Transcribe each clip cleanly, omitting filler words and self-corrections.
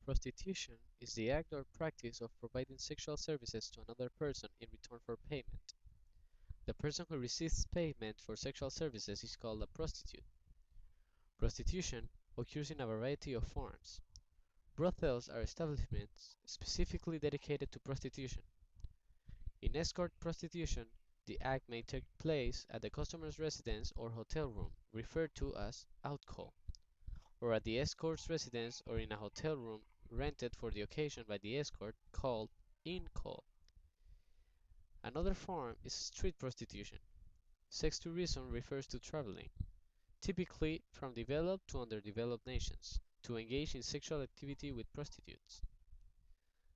Prostitution is the act or practice of providing sexual services to another person in return for payment. The person who receives payment for sexual services is called a prostitute. Prostitution occurs in a variety of forms. Brothels are establishments specifically dedicated to prostitution. In escort prostitution, the act may take place at the customer's residence or hotel room, referred to as outcall, or at the escort's residence or in a hotel room rented for the occasion by the escort, called in-call. Another form is street prostitution. Sex tourism refers to traveling, typically from developed to underdeveloped nations, to engage in sexual activity with prostitutes.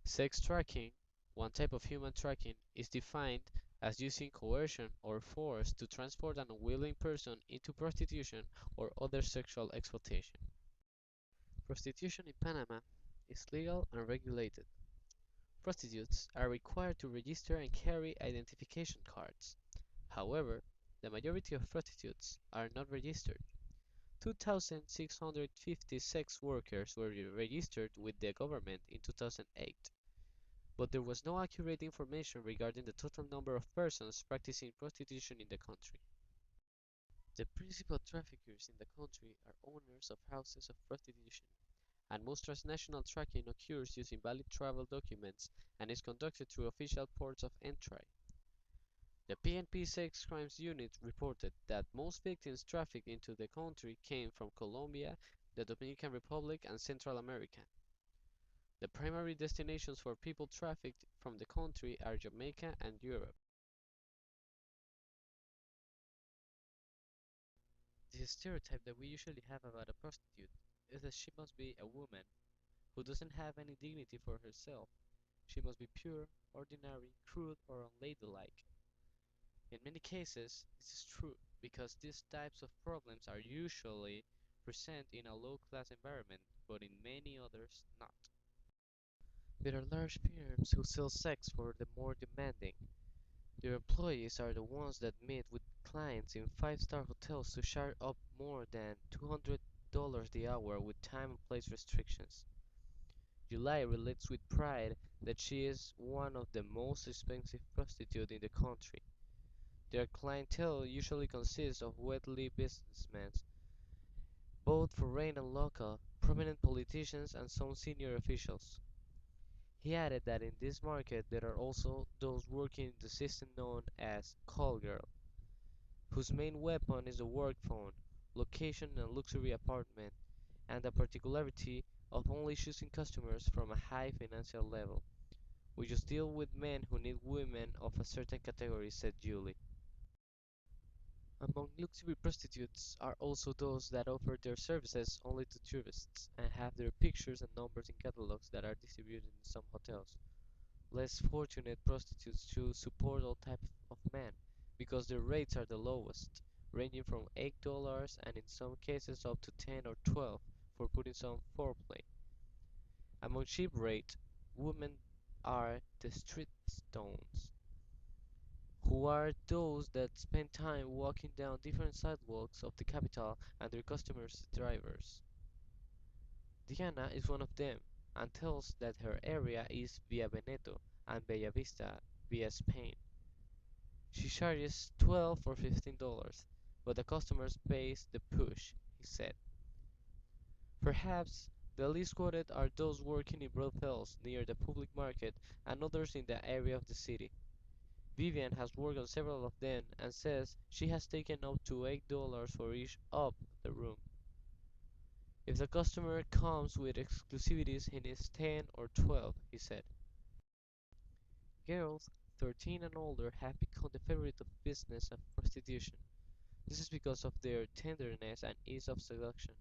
Sex trafficking, one type of human trafficking, is defined as using coercion or force to transport an unwilling person into prostitution or other sexual exploitation. Prostitution in Panama is legal and regulated. Prostitutes are required to register and carry identification cards. However, the majority of prostitutes are not registered. 2,650 sex workers were registered with the government in 2008, but there was no accurate information regarding the total number of persons practicing prostitution in the country. The principal traffickers in the country are owners of houses of prostitution, and most transnational tracking occurs using valid travel documents and is conducted through official ports of entry. The PNP Sex Crimes Unit reported that most victims trafficked into the country came from Colombia, the Dominican Republic, and Central America. The primary destinations for people trafficked from the country are Jamaica and Europe. The stereotype that we usually have about a prostitute is that she must be a woman who doesn't have any dignity for herself. She must be pure, ordinary, crude, or unladylike. In many cases, this is true because these types of problems are usually present in a low-class environment, but in many others not. There are large firms who sell sex for the more demanding. Their employees are the ones that meet with clients in five-star hotels to charge up more than $200 the hour with time and place restrictions. July relates with pride that she is one of the most expensive prostitutes in the country. Their clientele usually consists of wealthy businessmen, both foreign and local, prominent politicians, and some senior officials. He added that in this market there are also those working in the system known as "call girl", whose main weapon is a work phone, location and luxury apartment, and the particularity of only choosing customers from a high financial level. "We just deal with men who need women of a certain category," said Julie. Among luxury prostitutes are also those that offer their services only to tourists, and have their pictures and numbers in catalogs that are distributed in some hotels. Less fortunate prostitutes choose support all types of men, because their rates are the lowest, ranging from $8 and in some cases up to 10 or 12 for putting some foreplay. Among cheap rate women are the street stones, who are those that spend time walking down different sidewalks of the capital and their customers' drivers. Diana is one of them, and tells that her area is Via Veneto and Bellavista via Spain. She charges 12 or $15, but the customers pays the push, he said. Perhaps the least quoted are those working in brothels near the public market and others in the area of the city. Vivian has worked on several of them and says she has taken up to $8 for each up the room. If the customer comes with exclusivities he needs 10 or 12, he said. Girls 13 and older have become the favorite of business of prostitution. This is because of their tenderness and ease of seduction,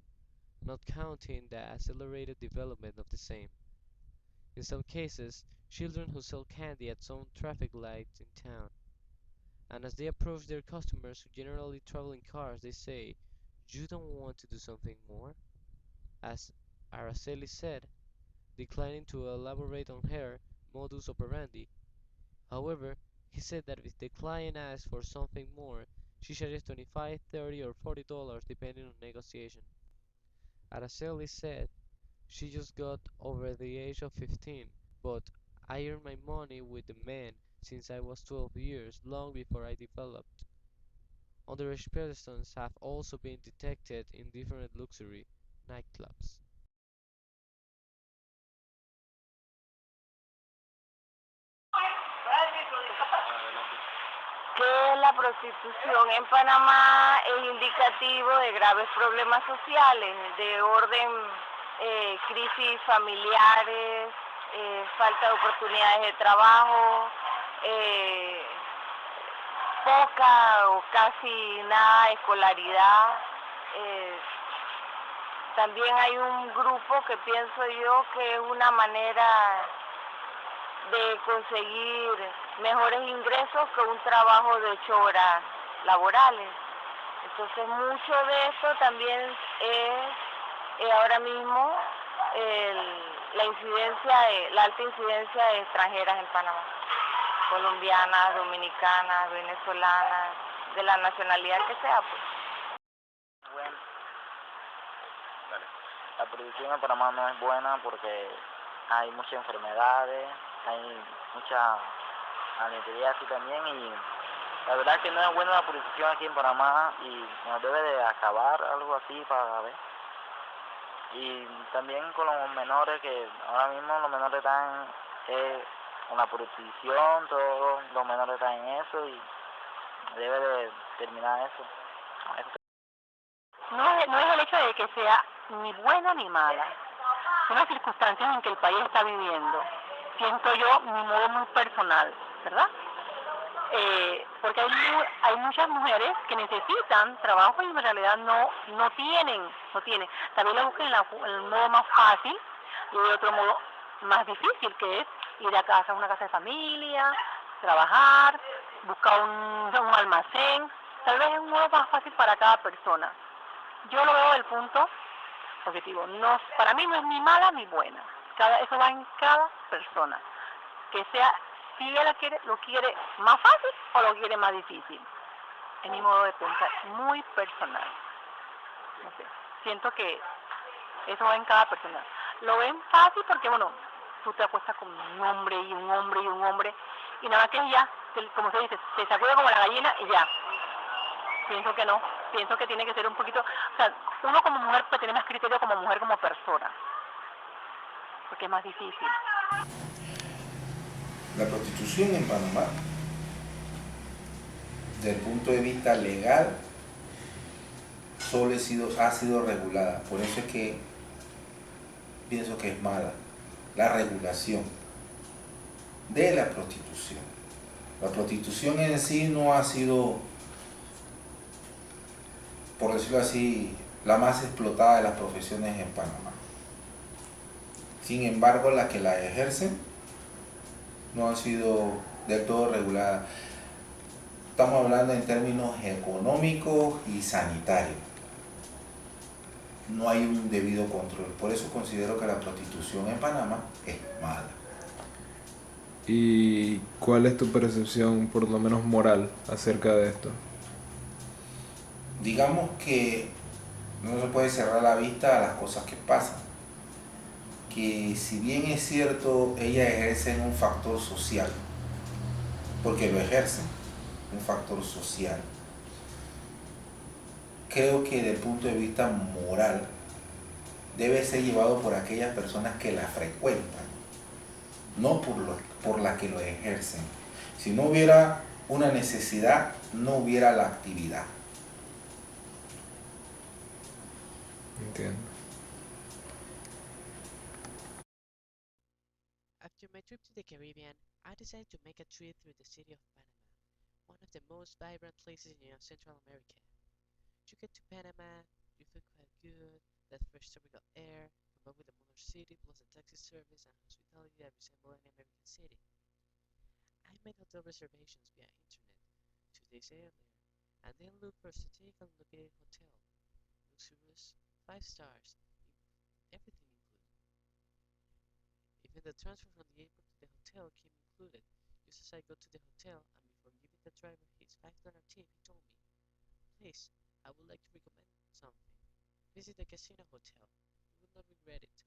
not counting the accelerated development of the same. In some cases, children who sell candy at some traffic lights in town, and as they approach their customers who generally travel in cars, they say, "You don't want to do something more?" As Araceli said, declining to elaborate on her modus operandi. However, he said that if the client asks for something more, she charges 25, 30, or $40 depending on negotiation. Araceli said She just got over the age of 15, but I earned my money with the men since I was 12 years, long before I developed. Underage persons have also been detected in different luxury nightclubs. Que la prostitución en Panamá es indicativo de graves problemas sociales, de orden crisis familiares, falta de oportunidades de trabajo, eh, poca o casi nada de escolaridad. eh, También hay un grupo que pienso yo que es una manera de conseguir mejores ingresos que un trabajo de 8 horas laborales. Entonces mucho de esto también es ahora mismo la alta incidencia de extranjeras en Panamá, colombianas, dominicanas, venezolanas, de la nacionalidad que sea, pues. Bueno, vale. La producción en Panamá no es buena porque hay muchas enfermedades, hay mucha anestesia también y la verdad es que no es buena la producción aquí en Panamá y nos debe de acabar algo así para ver. Y también con los menores, que ahora mismo los menores están con la prostitución, todos los menores están en eso y debe de terminar eso. No es el hecho de que sea ni buena ni mala, son las circunstancias en que el país está viviendo. Siento yo mi modo muy personal, ¿verdad? Porque hay muchas mujeres que necesitan trabajo y en realidad no tienen. También lo buscan en el modo más fácil y hay otro modo más difícil, que es ir a casa, a una casa de familia, trabajar, buscar un almacén. Tal vez es un modo más fácil para cada persona. Yo lo veo del punto positivo. No, para mí no es ni mala ni buena. Eso va en cada persona. Que sea, si ella lo quiere más fácil o lo quiere más difícil. Es mi modo de pensar, muy personal. No sé, siento que eso va en cada persona. Lo ven fácil porque, bueno, tú te acuestas con un hombre y un hombre y un hombre y nada más que ya, como se dice, te sacude como la gallina y ya. Pienso que no, pienso que tiene que ser un poquito, o sea, uno como mujer puede tener más criterio como mujer, como persona, porque es más difícil. La prostitución en Panamá, desde el punto de vista legal, solo ha sido regulada. Por eso es que pienso que es mala la regulación de la prostitución. La prostitución en sí no ha sido, por decirlo así, la más explotada de las profesiones en Panamá. Sin embargo, las que la ejercen no han sido del todo reguladas. Estamos hablando en términos económicos y sanitarios. No hay un debido control. Por eso considero que la prostitución en Panamá es mala. ¿Y cuál es tu percepción, por lo menos moral, acerca de esto? Digamos que no se puede cerrar la vista a las cosas que pasan. Que si bien es cierto, ellas ejercen un factor social, porque lo ejercen, un factor social. Creo que desde el punto de vista moral debe ser llevado por aquellas personas que la frecuentan, no por las que lo ejercen. Si no hubiera una necesidad, no hubiera la actividad. Entiendo. After my trip to the Caribbean, I decided to make a trip through the city of Panama, one of the most vibrant places in Central America. You get to Panama, you feel quite good, that fresh tropical air, combined with the modern city plus the taxi service and hospitality that resemble any American city. I made hotel reservations via internet 2 days earlier, and then looked for a strategically located hotel, luxurious, 5 stars, everything included. Even the transfer from the airport to the hotel came included. Just as I got to the hotel, and before giving the driver his $5 tip, he told me, "Please, I would like to recommend something. Visit the Casino Hotel. You will not regret it."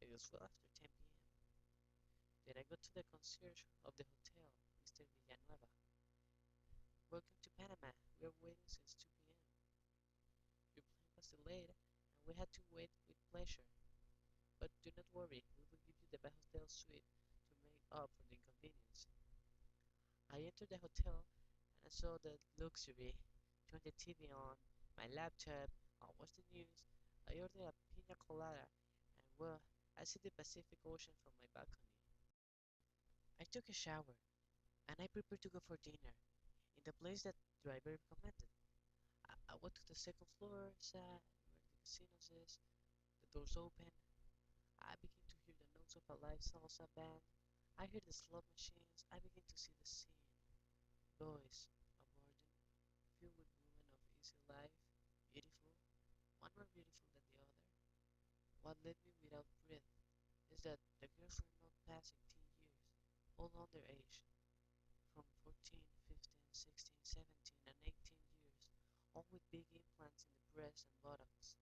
It was well after 10 p.m. Then I got to the concierge of the hotel, Mr. Villanueva. Welcome to Panama. We are waiting since 2 p.m. Your plane was delayed, and we had to wait with pleasure. But do not worry, we will give you the best hotel suite to make up for the inconvenience. I entered the hotel and I saw the luxury, turned the TV on, my laptop, I watched the news, I ordered a pina colada, and well, I see the Pacific Ocean from my balcony. I took a shower and I prepared to go for dinner in the place that the driver recommended. I went to the second floor, sat where the casinos is, the doors open. I began to hear the notes of a live salsa band. I heard the slot machines. I began to see the scene. Boys, a garden filled with women of easy life, beautiful, one more beautiful than the other. What left me without breath is that the girls were not passing teen years, all underage, from 14, 15, 16, 17, and 18 years, all with big implants in the breasts and buttocks.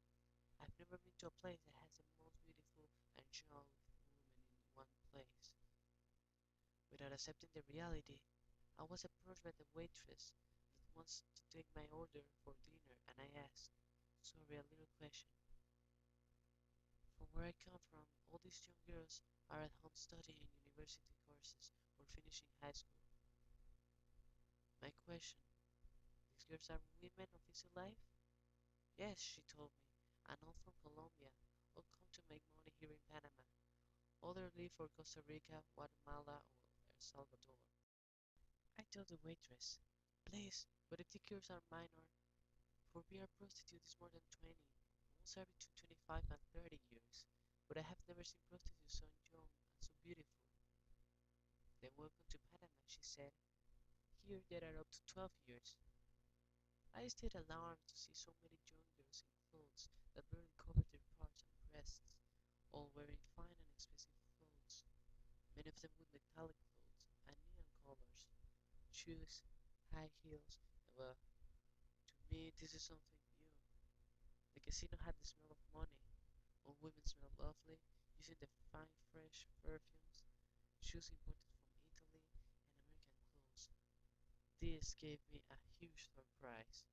I've never been to a place that has the most beautiful and young women in one place. Without accepting the reality, I was approached by the waitress that wants to take my order for dinner, and I asked, sorry, a little question. From where I come from, all these young girls are at home studying university courses or finishing high school. My question, these girls are women of easy life? Yes, she told me, and all from Colombia, all come to make money here in Panama. Others leave for Costa Rica, Guatemala, or El Salvador. I told the waitress, please, but if the girls are minor, for being a prostitute is more than 20, most are between 25 and 30 years, but I have never seen prostitutes so young and so beautiful. Then welcome to Panama, she said. Here there are up to 12 years. I stayed alarmed to see so many young girls in clothes that barely covered their parts and breasts, all wearing fine and expensive clothes, many of them with metallic clothes and neon colors, shoes, high heels, and well, to me this is something new. The casino had the smell of money. All women smelled lovely, using the fine fresh perfumes, shoes imported from Italy, and American clothes. This gave me a huge surprise.